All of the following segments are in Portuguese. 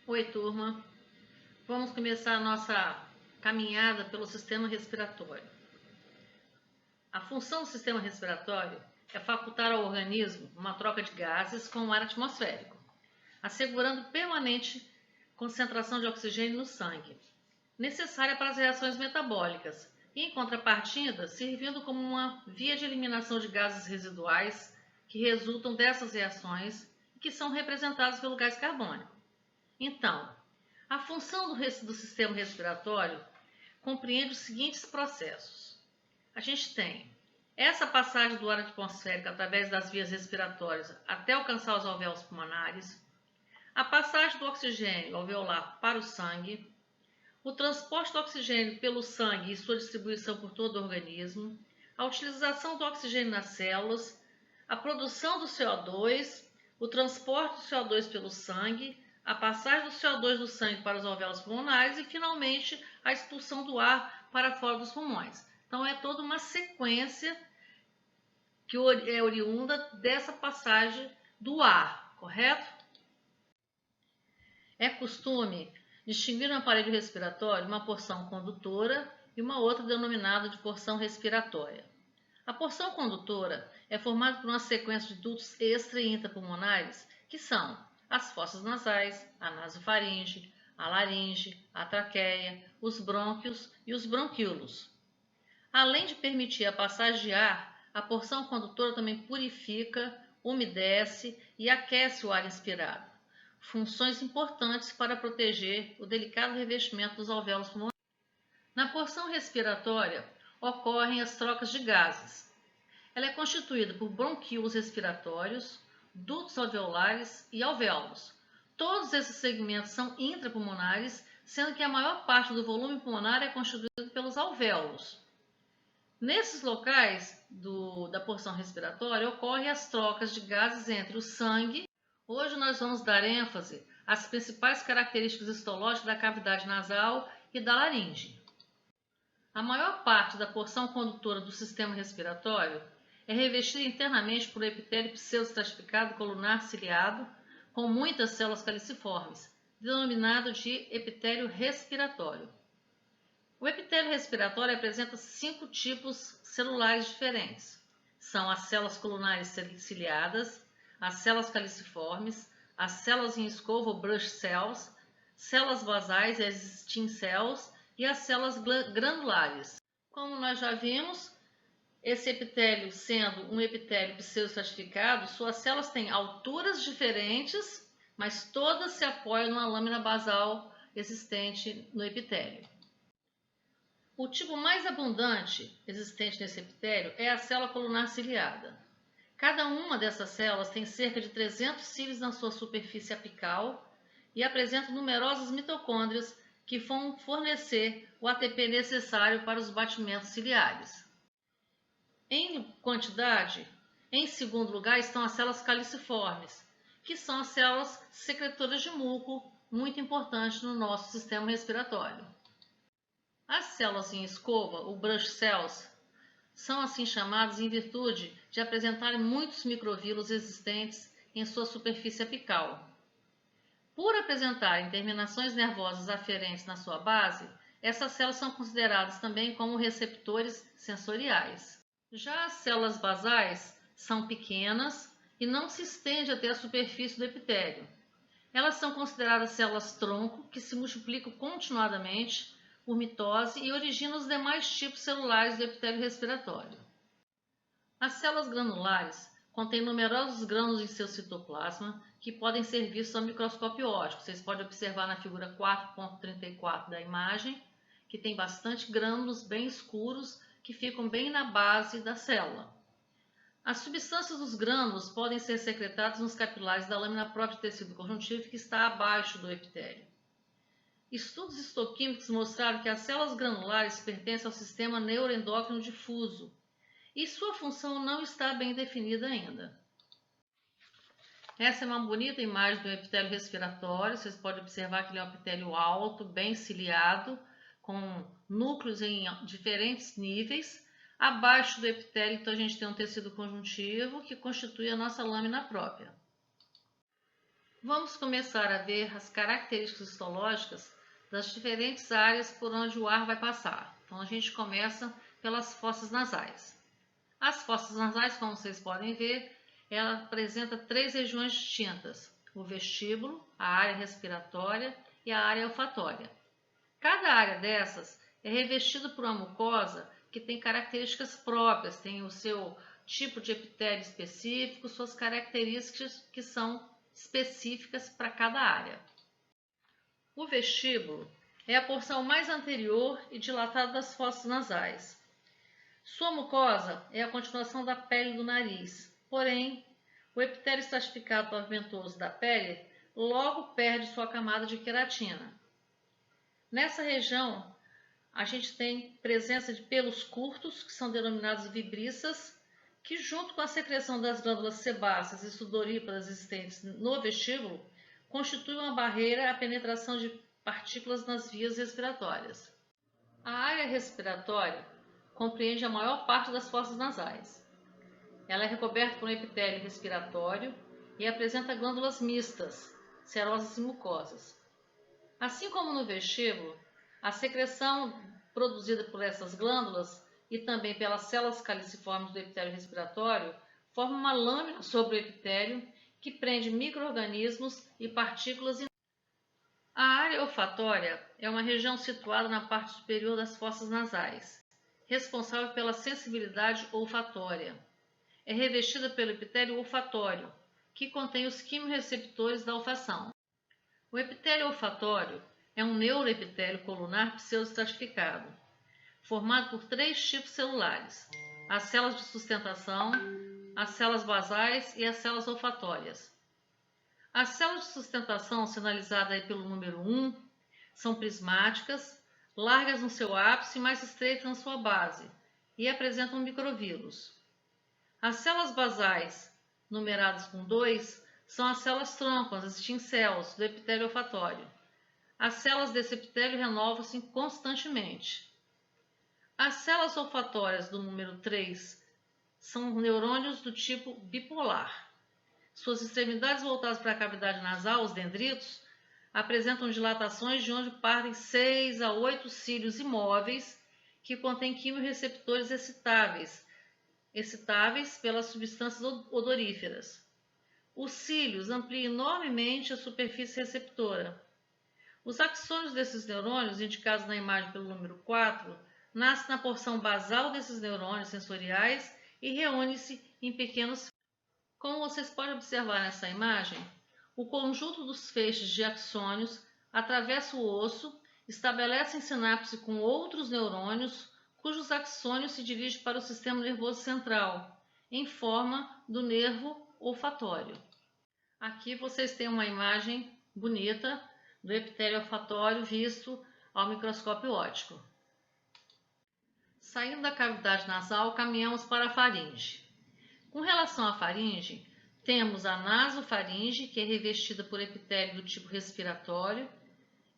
Oi, turma. Vamos começar a nossa caminhada pelo sistema respiratório. A função do sistema respiratório é facultar ao organismo uma troca de gases com o ar atmosférico, assegurando permanente concentração de oxigênio no sangue, necessária para as reações metabólicas, e, em contrapartida, servindo como uma via de eliminação de gases residuais que resultam dessas reações e que são representados pelo gás carbônico. Então, a função do sistema respiratório compreende os seguintes processos. A gente tem essa passagem do ar atmosférico através das vias respiratórias até alcançar os alvéolos pulmonares, a passagem do oxigênio alveolar para o sangue, o transporte do oxigênio pelo sangue e sua distribuição por todo o organismo, a utilização do oxigênio nas células, a produção do CO2, o transporte do CO2 pelo sangue, a passagem do CO2 do sangue para os alvéolos pulmonares e, finalmente, a expulsão do ar para fora dos pulmões. Então, é toda uma sequência que é oriunda dessa passagem do ar, correto? É costume distinguir no aparelho respiratório uma porção condutora e uma outra denominada de porção respiratória. A porção condutora é formada por uma sequência de dutos extra e intrapulmonares, que são as fossas nasais, a nasofaringe, a laringe, a traqueia, os brônquios e os bronquíolos. Além de permitir a passagem de ar, a porção condutora também purifica, umedece e aquece o ar inspirado, funções importantes para proteger o delicado revestimento dos alvéolos pulmonares. Na porção respiratória ocorrem as trocas de gases. Ela é constituída por bronquíolos respiratórios, dutos alveolares e alvéolos. Todos esses segmentos são intrapulmonares, sendo que a maior parte do volume pulmonar é constituído pelos alvéolos. Nesses locais da porção respiratória ocorrem as trocas de gases entre o sangue. Hoje nós vamos dar ênfase às principais características histológicas da cavidade nasal e da laringe. A maior parte da porção condutora do sistema respiratório é revestida internamente por epitélio pseudoestratificado colunar ciliado, com muitas células caliciformes, denominado de epitélio respiratório. O epitélio respiratório apresenta 5 tipos celulares diferentes. São as células colunares ciliadas, as células caliciformes, as células em escova ou brush cells, células basais, as stem cells e as células granulares. Como nós já vimos, esse epitélio sendo um epitélio pseudoestratificado, suas células têm alturas diferentes, mas todas se apoiam numa lâmina basal existente no epitélio. O tipo mais abundante existente nesse epitélio é a célula colunar ciliada. Cada uma dessas células tem cerca de 300 cílios na sua superfície apical e apresenta numerosas mitocôndrias que vão fornecer o ATP necessário para os batimentos ciliares. Em quantidade, em segundo lugar estão as células caliciformes, que são as células secretoras de muco, muito importantes no nosso sistema respiratório. As células em escova, ou brush cells, são assim chamadas em virtude de apresentarem muitos microvírulos existentes em sua superfície apical. Por apresentarem terminações nervosas aferentes na sua base, essas células são consideradas também como receptores sensoriais. Já as células basais são pequenas e não se estendem até a superfície do epitélio. Elas são consideradas células-tronco, que se multiplicam continuadamente por mitose e originam os demais tipos celulares do epitélio respiratório. As células granulares contêm numerosos grânulos em seu citoplasma que podem ser vistos ao microscópio óptico. Vocês podem observar na figura 4.34 da imagem que tem bastante grânulos bem escuros que ficam bem na base da célula. As substâncias dos grânulos podem ser secretadas nos capilares da lâmina própria de tecido conjuntivo que está abaixo do epitélio. Estudos histoquímicos mostraram que as células granulares pertencem ao sistema neuroendócrino difuso e sua função não está bem definida ainda. Essa é uma bonita imagem do epitélio respiratório. Vocês podem observar que ele é um epitélio alto, bem ciliado, com núcleos em diferentes níveis. Abaixo do epitélio, então, a gente tem um tecido conjuntivo que constitui a nossa lâmina própria. Vamos começar a ver as características histológicas das diferentes áreas por onde o ar vai passar. Então, a gente começa pelas fossas nasais. As fossas nasais, como vocês podem ver, ela apresenta 3 regiões distintas: o vestíbulo, a área respiratória e a área olfatória. Cada área dessas é revestida por uma mucosa que tem características próprias, tem o seu tipo de epitélio específico, suas características que são específicas para cada área. O vestíbulo é a porção mais anterior e dilatada das fossas nasais. Sua mucosa é a continuação da pele do nariz, porém, o epitélio estratificado pavimentoso da pele logo perde sua camada de queratina. Nessa região, a gente tem presença de pelos curtos, que são denominados vibriças, que junto com a secreção das glândulas sebáceas e sudoríparas existentes no vestíbulo, constitui uma barreira à penetração de partículas nas vias respiratórias. A área respiratória compreende a maior parte das fossas nasais. Ela é recoberta por um epitélio respiratório e apresenta glândulas mistas, serosas e mucosas. Assim como no vestíbulo, a secreção produzida por essas glândulas e também pelas células caliciformes do epitélio respiratório forma uma lâmina sobre o epitélio que prende micro-organismos e partículas. A área olfatória é uma região situada na parte superior das fossas nasais, responsável pela sensibilidade olfatória. É revestida pelo epitélio olfatório, que contém os quimiorreceptores da olfação. O epitélio olfatório é um neuroepitélio colunar pseudoestratificado, formado por 3 tipos celulares: as células de sustentação, as células basais e as células olfatórias. As células de sustentação, sinalizadas pelo número 1, são prismáticas, largas no seu ápice e mais estreitas na sua base, e apresentam microvírus. As células basais, numeradas com 2, são as células tronco, as stem cells, do epitélio olfatório. As células desse epitélio renovam-se constantemente. As células olfatórias do número 3 são neurônios do tipo bipolar. Suas extremidades voltadas para a cavidade nasal, os dendritos, apresentam dilatações de onde partem 6 a 8 cílios imóveis que contêm quimiorreceptores excitáveis pelas substâncias odoríferas. Os cílios ampliam enormemente a superfície receptora. Os axônios desses neurônios, indicados na imagem pelo número 4, nascem na porção basal desses neurônios sensoriais e reúnem-se em pequenos. Como vocês podem observar nessa imagem, o conjunto dos feixes de axônios atravessa o osso, estabelece sinapse com outros neurônios, cujos axônios se dirigem para o sistema nervoso central, em forma do nervo olfatório. Aqui vocês têm uma imagem bonita do epitélio olfatório visto ao microscópio óptico. Saindo da cavidade nasal, caminhamos para a faringe. Com relação à faringe, temos a nasofaringe, que é revestida por epitélio do tipo respiratório,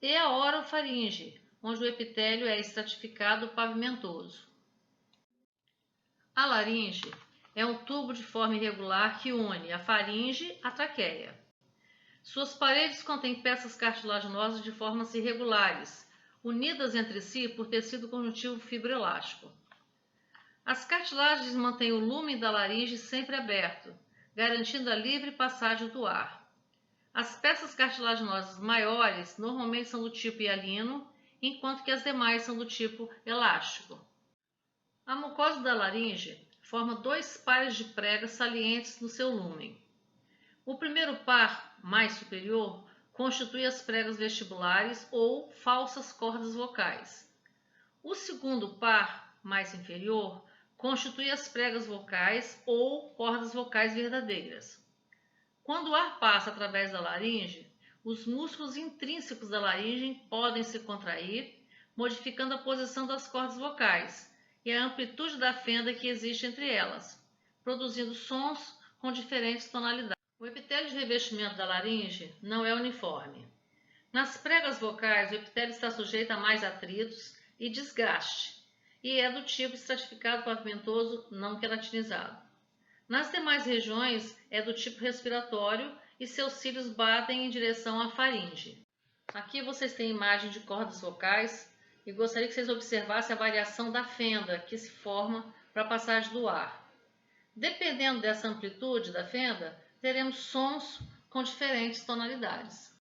e a orofaringe, onde o epitélio é estratificado pavimentoso. A laringe é um tubo de forma irregular que une a faringe à traqueia. Suas paredes contêm peças cartilaginosas de formas irregulares, unidas entre si por tecido conjuntivo fibroelástico. As cartilagens mantêm o lúmen da laringe sempre aberto, garantindo a livre passagem do ar. As peças cartilaginosas maiores normalmente são do tipo hialino, enquanto que as demais são do tipo elástico. A mucosa da laringe forma 2 pares de pregas salientes no seu lúmen. O primeiro par, mais superior, constitui as pregas vestibulares ou falsas cordas vocais. O segundo par, mais inferior, constitui as pregas vocais ou cordas vocais verdadeiras. Quando o ar passa através da laringe, os músculos intrínsecos da laringe podem se contrair, modificando a posição das cordas vocais e a amplitude da fenda que existe entre elas, produzindo sons com diferentes tonalidades. O epitélio de revestimento da laringe não é uniforme. Nas pregas vocais, o epitélio está sujeito a mais atritos e desgaste, e é do tipo estratificado pavimentoso não queratinizado. Nas demais regiões, é do tipo respiratório e seus cílios batem em direção à faringe. Aqui vocês têm imagem de cordas vocais e gostaria que vocês observassem a variação da fenda que se forma para a passagem do ar. Dependendo dessa amplitude da fenda, teremos sons com diferentes tonalidades.